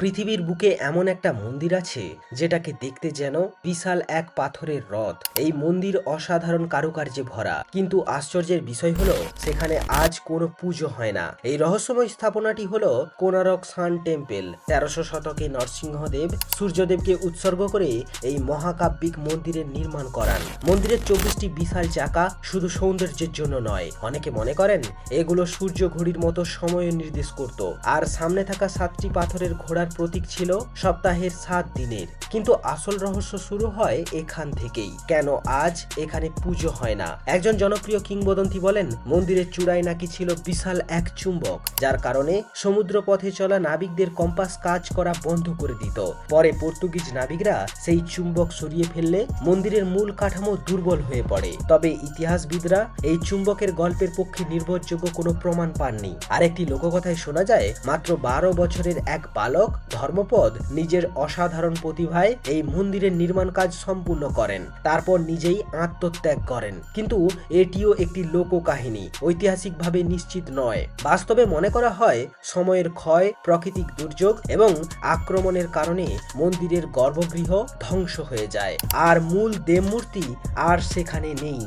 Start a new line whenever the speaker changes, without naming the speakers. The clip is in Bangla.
পৃথিবীর বুকে এমন একটা মন্দির আছে যেটাকে দেখতে যেন বিশাল এক পাথরের রথ। এই মন্দির অসাধারণ কারুকার্যে ভরা, কিন্তু আশ্চর্যের বিষয় হলো সেখানে আজ কোনো পুজো হয় না। এই রহস্যময় স্থাপনাটি হলো কোনারক সান টেম্পল। 1300 শতকে নরসিংহদেব সূর্যদেবকে উৎসর্গ করে এই মহাকাব্যিক মন্দিরের নির্মাণ করান। মন্দিরের 24টি বিশাল চাকা শুধু সৌন্দর্যের জন্য নয়, অনেকে মনে করেন এগুলো সূর্য ঘড়ির মতো সময় নির্দেশ করত। আর সামনে থাকা 7টি পাথরের ঘোড়ার প্রতীক ছিল সপ্তাহের 7 দিনের। কিন্তু আসল রহস্য শুরু হয় এখান থেকেই। কেন আজ এখানে পুজো হয় না? একজন জনপ্রিয় কিংবদন্তি বলেন, মন্দিরের চূড়ায় নাকি ছিল বিশাল এক চুম্বক, যার কারণে সমুদ্র পথে চলা নাবিকদের কম্পাস কাজ করা বন্ধ করে দিত। পরে পর্তুগিজ নাবিকরা সেই চুম্বক সরিয়ে ফেললে মন্দিরের মূল কাঠামো দুর্বল হয়ে পড়ে। তবে ইতিহাসবিদরা এই চুম্বকের গল্পের পক্ষে নির্ভরযোগ্য কোনো প্রমাণ পাননি। আরেকটি লোককথায় শোনা যায়, মাত্র 12 বছরের এক বালক ধর্মপদ নিজের অসাধারণ প্রতিভায় এই মন্দিরের নির্মাণ কাজ সম্পূর্ণ করেন। তারপর নিজেই আত্মত্যাগ করেন। কিন্তু এটিও একটি লোককাহিনী, ঐতিহাসিকভাবে নিশ্চিত নয়। বাস্তবে মনে করা হয় সময়ের ক্ষয়, প্রাকৃতিক দুর্যোগ এবং আক্রমণের কারণে মন্দিরের গর্ভগৃহ ধ্বংস হয়ে যায়, আর মূল দেবমূর্তি আর সেখানে নেই।